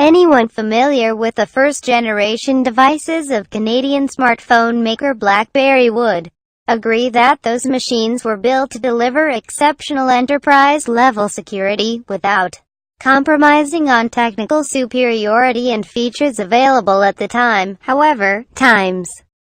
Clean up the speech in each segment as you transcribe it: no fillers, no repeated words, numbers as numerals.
Anyone familiar with the first-generation devices of Canadian smartphone maker BlackBerry would agree that those machines were built to deliver exceptional enterprise-level security without compromising on technical superiority and features available at the time. However, times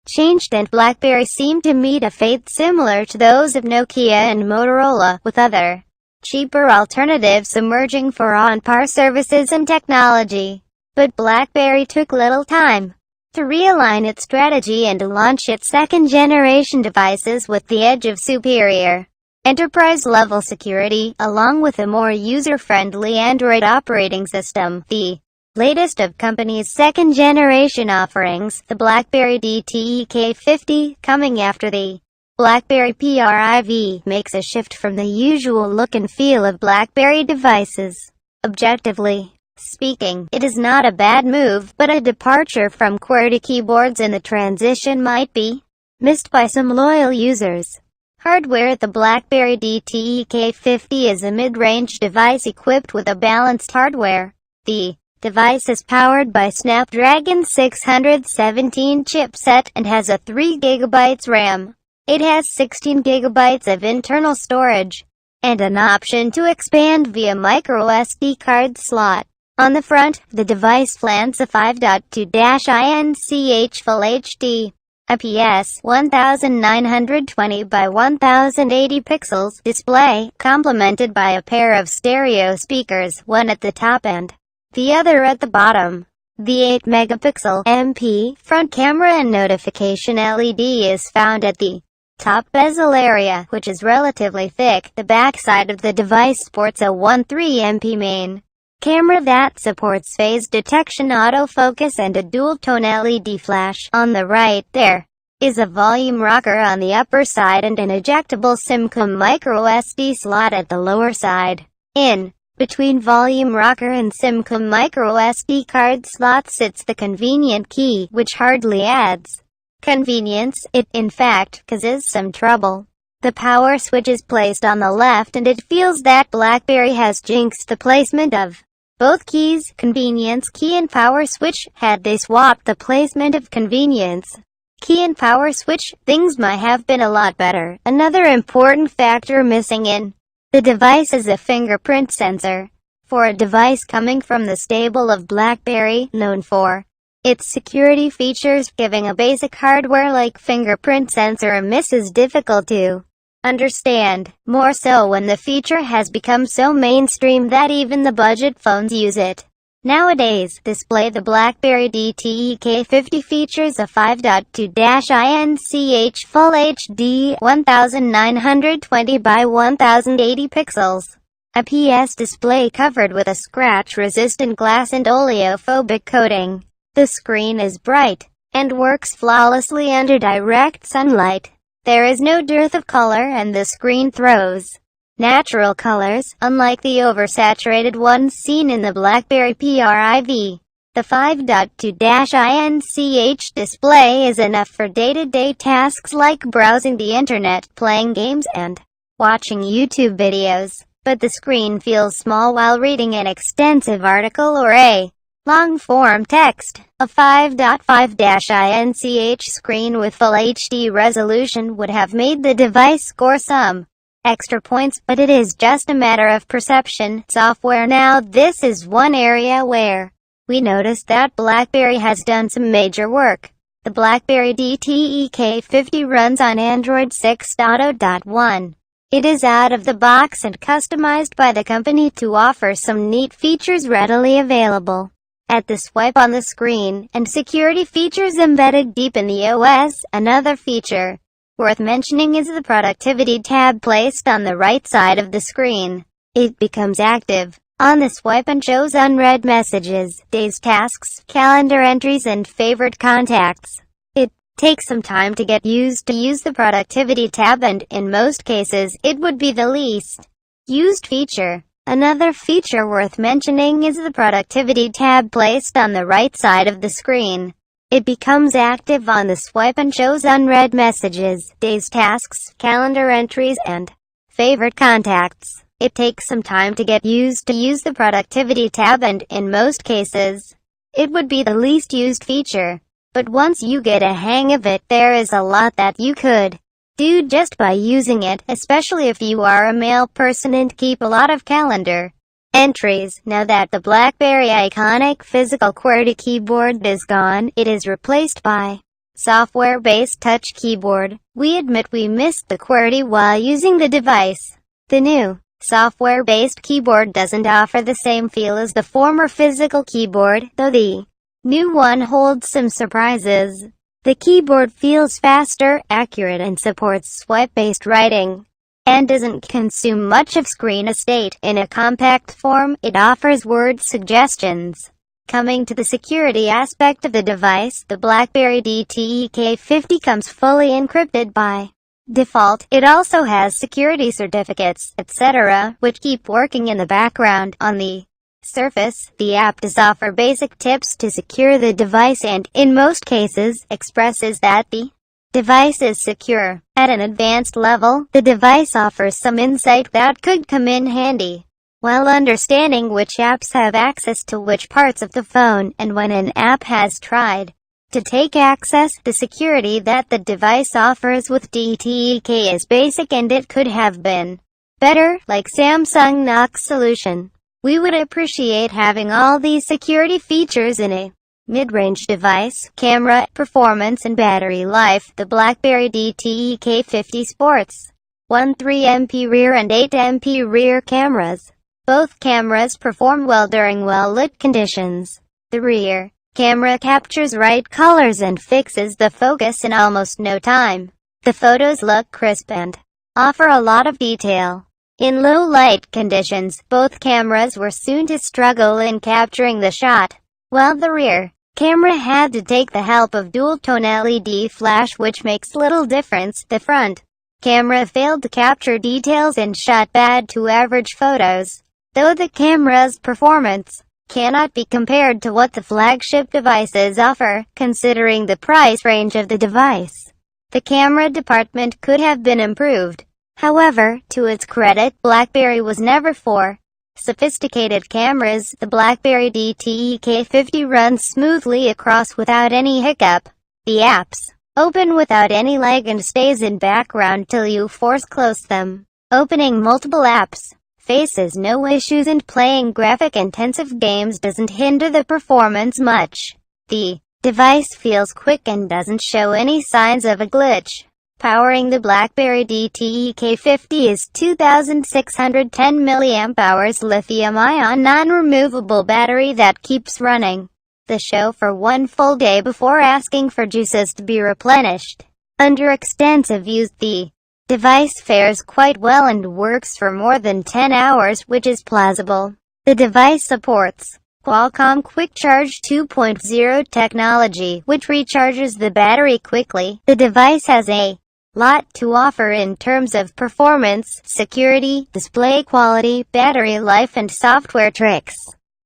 changed and BlackBerry seemed to meet a fate similar to those of Nokia and Motorola, with other cheaper alternatives emerging for on-par services and technology. But BlackBerry took little time to realign its strategy and to launch its second-generation devices with the edge of superior enterprise-level security, along with a more user-friendly Android operating system. The latest of company's second-generation offerings, the BlackBerry DTEK50, coming after the BlackBerry PRIV, makes a shift from the usual look and feel of BlackBerry devices. Objectively speaking, it is not a bad move, but a departure from QWERTY keyboards, and the transition might be missed by some loyal users. Hardware: the BlackBerry DTEK50 is a mid-range device equipped with a balanced hardware. The device is powered by Snapdragon 617 chipset and has a 3 GB RAM. It has 16 GB of internal storage and an option to expand via microSD card slot. On the front, the device flants a 5.2-inch Full HD IPS 1920 by 1080 pixels display, complemented by a pair of stereo speakers, one at the top and the other at the bottom. The 8-megapixel MP front camera and notification LED is found at the top bezel area, which is relatively thick. The backside of the device sports a 13MP main camera that supports phase detection, autofocus, and a dual-tone LED flash. On the right, there is a volume rocker on the upper side and an ejectable SIM-cum-microSD slot at the lower side. In between volume rocker and SIM-cum-microSD card slot sits the convenient key, which hardly adds convenience. It, in fact, causes some trouble. The power switch is placed on the left, and it feels that BlackBerry has jinxed the placement of both keys, convenience key and power switch. Had they swapped the placement of convenience key and power switch, things might have been a lot better. Another important factor missing in the device is a fingerprint sensor. For a device coming from the stable of BlackBerry, known for its security features, giving a basic hardware like fingerprint sensor a miss is difficult to understand, more so when the feature has become so mainstream that even the budget phones use it nowadays. Display: the BlackBerry DTEK50 features a 5.2-inch Full HD 1920 by 1080 pixels IPS display covered with a scratch-resistant glass and oleophobic coating. The screen is bright and works flawlessly under direct sunlight. There is no dearth of color, and the screen throws natural colors, unlike the oversaturated ones seen in the BlackBerry PRIV. The 5.2-inch display is enough for day-to-day tasks like browsing the internet, playing games, and watching YouTube videos. But the screen feels small while reading an extensive article or a long-form text. A 5.5-inch screen with Full HD resolution would have made the device score some extra points, but it is just a matter of perception. Software: now this is one area where we noticed that BlackBerry has done some major work. The BlackBerry DTEK50 runs on Android 6.0.1. It is out of the box and customized by the company to offer some neat features readily available at the swipe on the screen, and security features embedded deep in the OS. Another feature worth mentioning is the Productivity tab placed on the right side of the screen. It becomes active on the swipe and shows unread messages, days, tasks, calendar entries, and favorite contacts. It takes some time to get used to use the Productivity tab, and in most cases, it would be the least used feature. Another feature worth mentioning is the Productivity tab placed on the right side of the screen. It becomes active on the swipe and shows unread messages, days, tasks, calendar entries, and favorite contacts. It takes some time to get used to use the productivity tab, and in most cases, it would be the least used feature. But once you get a hang of it, there is a lot that you could do just by using it, especially if you are a mail person and keep a lot of calendar entries. Now that the BlackBerry iconic physical QWERTY keyboard is gone, it is replaced by software-based touch keyboard. We admit we missed the QWERTY while using the device. The new software-based keyboard doesn't offer the same feel as the former physical keyboard, though the new one holds some surprises. The keyboard feels faster, accurate, and supports swipe-based writing, and doesn't consume much of screen estate. In a compact form, it offers word suggestions. Coming to the security aspect of the device, the BlackBerry DTEK50 comes fully encrypted by default. It also has security certificates, etc., which keep working in the background. On the surface, the app does offer basic tips to secure the device and, in most cases, expresses that the device is secure. At an advanced level, the device offers some insight that could come in handy while understanding which apps have access to which parts of the phone, and when an app has tried to take access. The security that the device offers with DTEK is basic, and it could have been better, like Samsung Knox solution. We would appreciate having all these security features in a mid-range device. Camera, performance, and battery life. The BlackBerry DTEK50 sports 13MP rear and 8MP rear cameras. Both cameras perform well during well-lit conditions. The rear camera captures right colors and fixes the focus in almost no time. The photos look crisp and offer a lot of detail. In low-light conditions, both cameras were soon to struggle in capturing the shot. While the rear camera had to take the help of dual-tone LED flash, which makes little difference. The front camera failed to capture details and shot bad to average photos. Though the camera's performance cannot be compared to what the flagship devices offer, considering the price range of the device, the camera department could have been improved. However, to its credit, BlackBerry was never for sophisticated cameras. The BlackBerry DTEK50 runs smoothly across without any hiccup. The apps open without any lag and stays in background till you force close them. Opening multiple apps faces no issues, and playing graphic-intensive games doesn't hinder the performance much. The device feels quick and doesn't show any signs of a glitch. Powering the BlackBerry DTEK50 is 2,610 mAh lithium-ion non-removable battery that keeps running the show for one full day before asking for juices to be replenished. Under extensive use, the device fares quite well and works for more than 10 hours, which is plausible. The device supports Qualcomm Quick Charge 2.0 technology, which recharges the battery quickly. The device has a lot to offer in terms of performance, security, display quality, battery life, and software tricks.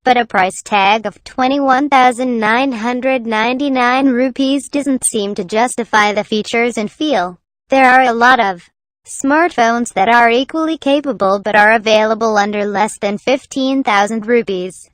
But a price tag of 21,999 rupees doesn't seem to justify the features and feel. There are a lot of smartphones that are equally capable but are available under less than 15,000 rupees.